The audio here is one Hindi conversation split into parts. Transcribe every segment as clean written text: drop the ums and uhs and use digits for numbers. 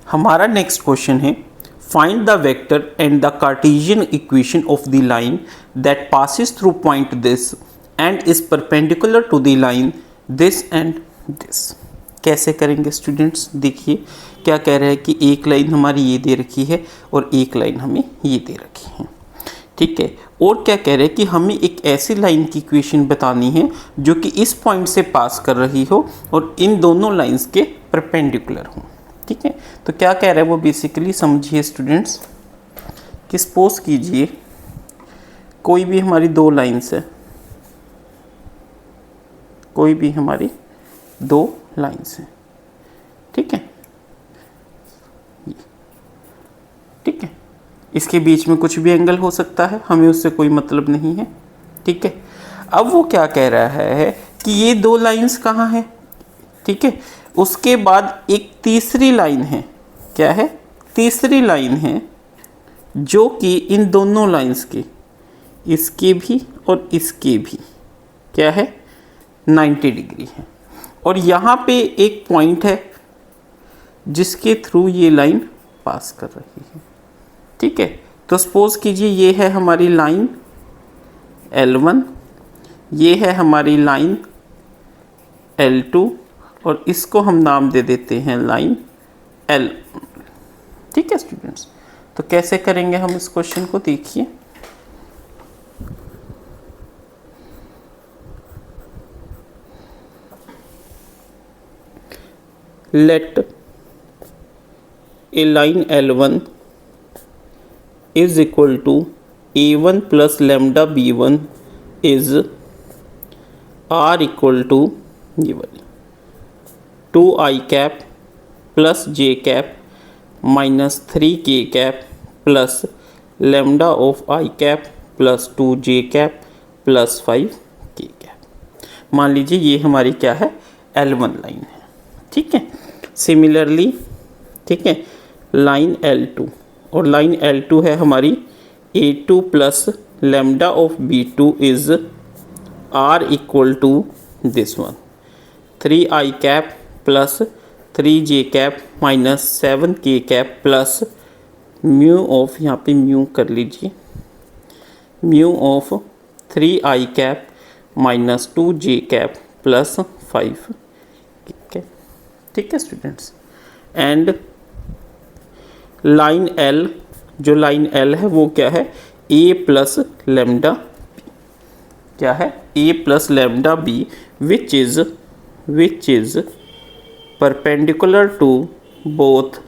हमारा नेक्स्ट क्वेश्चन है find the vector and the Cartesian equation of the line that passes through point this and is perpendicular to the line this and this. कैसे करेंगे स्टूडेंट्स? देखिए क्या कह रहा है कि एक लाइन हमारी ये दे रखी है और एक लाइन हमें ये दे रखी है, ठीक है। और क्या कह रहे हैं कि हमें एक ऐसी लाइन की इक्वेशन बतानी है जो कि इस पॉइंट से पास कर रही हो और इन दोनों लाइंस के परपेंडिकुलर हो, ठीक है। तो क्या कह रहा है वो बेसिकली समझिए स्टूडेंट्स कि सपोज कीजिए कोई भी हमारी दो लाइंस है, कोई भी हमारी दो लाइंस हैं, ठीक है, ठीक है। इसके बीच में कुछ भी एंगल हो सकता है, हमें उससे कोई मतलब नहीं है, ठीक है। अब वो क्या कह रहा है कि ये दो लाइंस कहाँ हैं, ठीक है। उसके बाद एक तीसरी लाइन है, क्या है? तीसरी लाइन है जो कि इन दोनों लाइंस के, इसके भी और इसके भी क्या है, 90 डिग्री है। और यहाँ पे एक पॉइंट है जिसके थ्रू ये लाइन पास कर रही है, ठीक है। तो सपोज कीजिए ये है हमारी लाइन L1, ये है हमारी लाइन L2 और इसको हम नाम दे देते हैं लाइन L, ठीक है स्टूडेंट्स। तो कैसे करेंगे हम इस क्वेश्चन को? देखिए let a line L1 is equal to A1 plus lambda B1 is R equal to ये वाली 2I cap plus J cap minus 3K cap plus lambda of I cap plus 2J cap plus 5K cap। मान लीजिए ये हमारी क्या है, L1 लाइन है, ठीक है। सिमिलरली, ठीक है, लाइन L2 और लाइन L2 है हमारी A2 plus lambda of B2 is R equal to this one 3I cap plus 3J cap minus 7K cap plus mu of, यहाँ पे म्यू कर लीजिए, mu of 3I cap minus 2J cap plus 5, ठीक है स्टूडेंट्स। एंड लाइन L, जो लाइन L है वो क्या है, A प्लस लैम्डा, क्या है, A plus lambda B which is perpendicular to both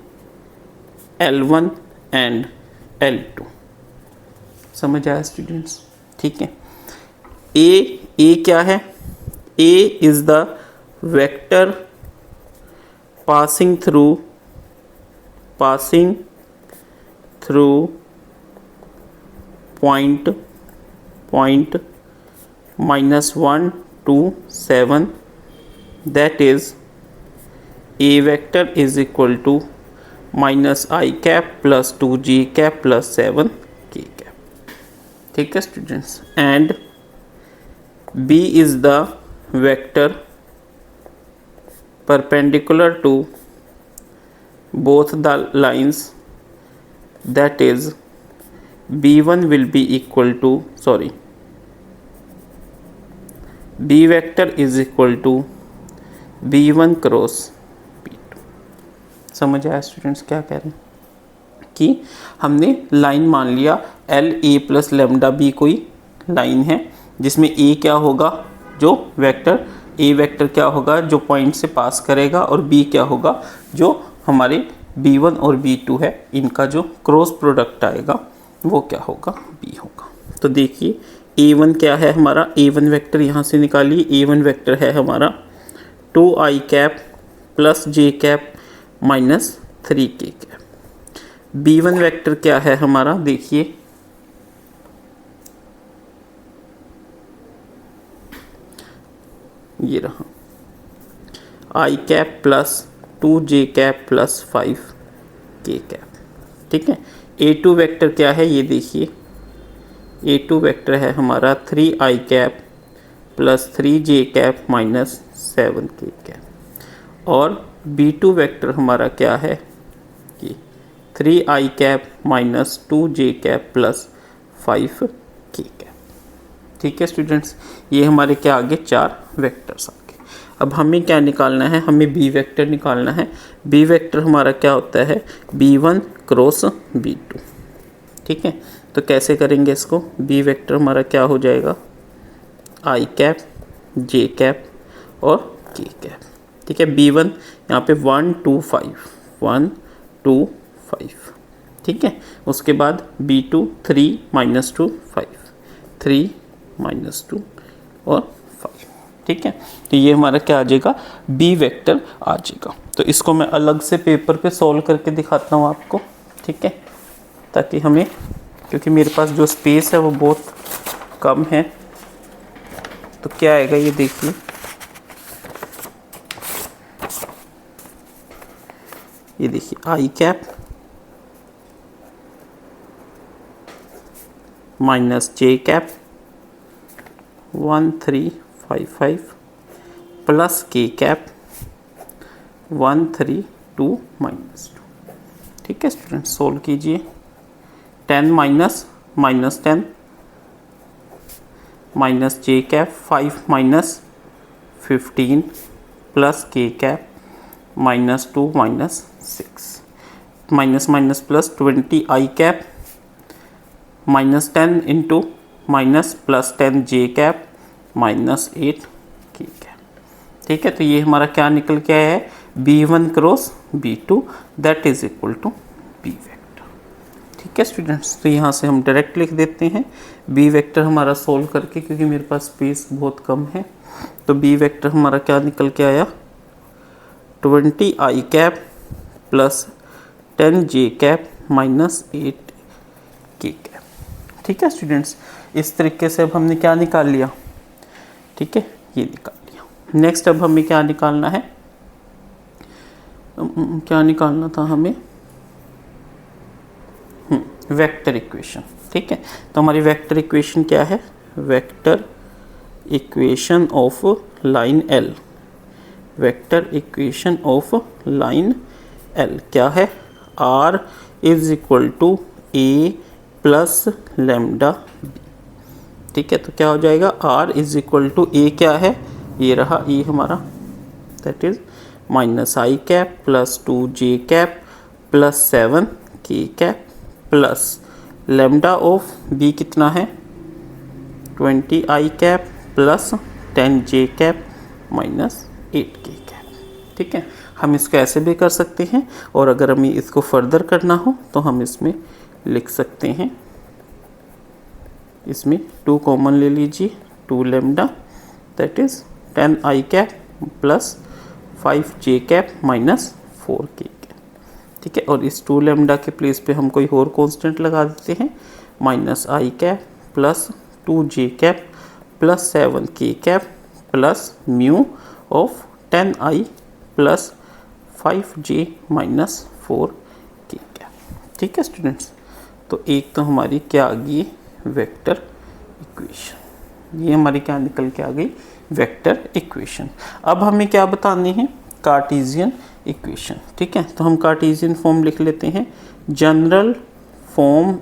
L1 and L2। समझ आया स्टूडेंट्स? ठीक है। A क्या है? A is the vector passing through point -1 to 7, that is A vector is equal to minus I cap plus 2J cap plus 7K cap, ठीक है students. And B is the vector perpendicular to both the lines, that is B1 will be equal to, sorry, B vector is equal to B1 cross B2। समझ आया स्टूडेंट्स क्या कह रहे हैं कि हमने लाइन मान लिया L A plus lambda B कोई लाइन है जिसमें A क्या होगा, जो वेक्टर A वेक्टर क्या होगा जो पॉइंट से पास करेगा, और B क्या होगा जो हमारे B1 और B2 है, इनका जो क्रॉस प्रोडक्ट आएगा वो क्या होगा, B होगा। तो देखिए A1 क्या है हमारा, A1 वेक्टर यहाँ से निकालिए, A1 वेक्टर है हमारा 2I cap plus J cap minus 3K cap. B1 vector क्या है हमारा, देखिए ये रहा I cap plus 2J cap plus 5K cap, ठीक है। A2 वेक्टर क्या है, ये देखिए A2 वेक्टर है हमारा 3I cap plus 3J cap minus 7K cap, और B2 वेक्टर हमारा क्या है, 3i cap minus 2j cap plus 5k cap. ठीक है स्टूडेंट्स, ये हमारे क्या आ गए, 4 वेक्टर्स आ गए। अब हमें क्या निकालना है, हमें बी वेक्टर निकालना है। बी वेक्टर हमारा क्या होता है, b1 क्रॉस b2। ठीक है, तो कैसे करेंगे इसको, बी वेक्टर हमारा क्या हो जाएगा, i कैप, j कैप और k कैप। ठीक है, b1 यहाँ पे 1 2 5 1 2 5। ठीक है, उसके बाद b2 3 माइनस 2 5 3 माइनस 2 और 5। ठीक है, तो ये हमारा क्या आ जाएगा, बी वेक्टर आ जाएगा। तो इसको मैं अलग से पेपर पे सॉल्व करके दिखाता हूँ आपको। ठीक है, ताकि हमें, क्योंकि मेरे पास जो स्पेस है वो बहुत कम है, तो क्या आएगा ये देखिए। ये देखिए I cap minus J cap 1 3 5 5 plus K cap 1 3 2 minus 2। ठीक है स्टूडेंट, सोल्व कीजिए। 10 minus 10 minus J cap 5 minus 15 plus K cap minus 2 minus 6 minus minus plus 20 I cap minus 10 into minus plus 10 J cap minus 8 K cap. ठीक है, तो ये हमारा क्या निकल के आया है, b1 cross b2 that is equal to b vector. ठीक है स्टूडेंट्स, तो यहाँ से हम डायरेक्ट लिख देते हैं बी वेक्टर हमारा सोल्व करके, क्योंकि मेरे पास स्पेस बहुत कम है। तो बी वेक्टर हमारा क्या निकल के आया, 20 I cap plus 10 J cap minus 8 K cap. ठीक है स्टूडेंट्स, इस तरीके से अब हमने क्या निकाल लिया। ठीक है, ये निकाल लिया। नेक्स्ट अब हमें क्या निकालना है, क्या निकालना था हमें, वेक्टर इक्वेशन। ठीक है, तो हमारी वेक्टर इक्वेशन क्या है, vector equation of line L. Vector equation of line L क्या है, r is equal to A plus lambda B. ठीक है, तो क्या हो जाएगा, r is equal to A क्या है, ये रहा e हमारा, that is minus I cap plus 2j cap plus 7k cap plus lambda of b कितना है, 20 I cap plus 10j cap minus 8k cap. ठीक है, हम इसको ऐसे भी कर सकते हैं, और अगर हमें इसको फर्दर करना हो तो हम इसमें लिख सकते हैं, इसमें 2 कॉमन ले लीजिए, 2 lambda that is 10 I cap plus 5j cap minus 4k cap. ठीक है, और इस 2 लेमडा के प्लेस पे हम कोई और कांस्टेंट लगा देते हैं, minus I cap plus 2j cap plus 7k cap plus mu of 10i plus 5j minus 4k cap. ठीक है स्टूडेंट्स, तो एक तो हमारी क्या आ गई, वेक्टर इक्वेशन। ये हमारी क्या निकल के आ गई, वेक्टर इक्वेशन। अब हमें क्या बतानी है, कार्टेशियन इक्वेशन। ठीक है, तो हम कार्टेशियन फॉर्म लिख लेते हैं, general form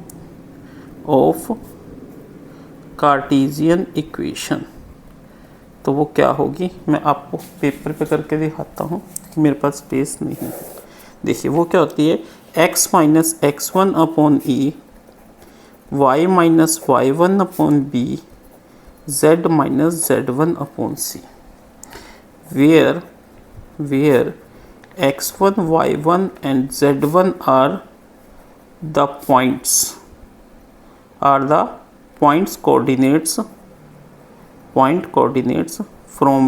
of Cartesian equation. तो वो क्या होगी, मैं आपको पेपर पे करके दिखाता हूँ कि मेरे पास स्पेस नहीं है। देखिए वो क्या होती है, x minus x1 upon e, y minus y1 upon b, z minus z1 upon c, where x1 y1 and z1 are the point coordinates from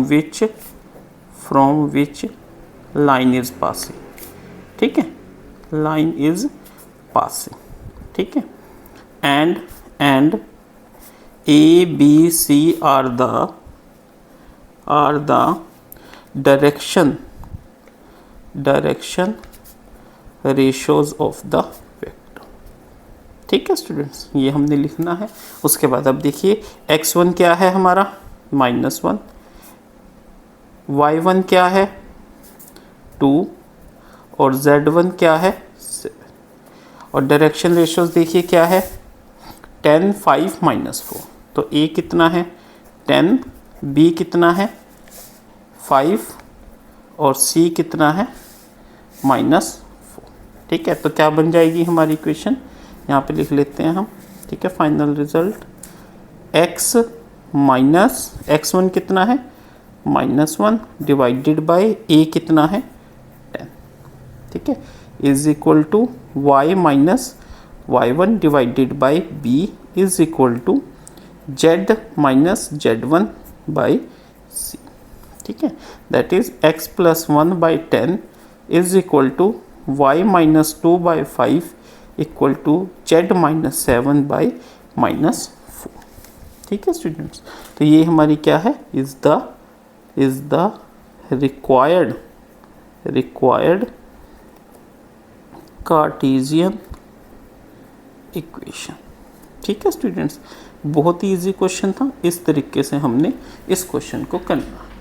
which line is passing। ठीक है, line is passing। ठीक है, and A B C are the direction ratios of the vector। ठीक है स्टूडेंट्स, ये हमने लिखना है। उसके बाद अब देखिए x1 क्या है हमारा, -1, y1 क्या है 2 और z1 क्या है 7। और डायरेक्शन रेशियोज देखिए क्या है 10 5 -4, तो ए कितना है 10, बी कितना है 5 और सी कितना है -4। ठीक है, तो क्या बन जाएगी हमारी इक्वेशन, यहाँ पे लिख लेते हैं हम। ठीक है, final result x minus x1 कितना है -1 डिवाइडेड बाय a कितना है 10। ठीक है, is equal to y minus y1 divided by b is equal to z minus z1 by c। ठीक है, that is x plus 1 by 10 is equal to y minus 2 by 5 equal to z minus 7 by -4। ठीक है स्टूडेंट्स, तो ये हमारी क्या है, is the required Cartesian equation. ठीक है स्टूडेंट्स, बहुत ही इजी क्वेश्चन था, इस तरीके से हमने इस क्वेश्चन को करना है।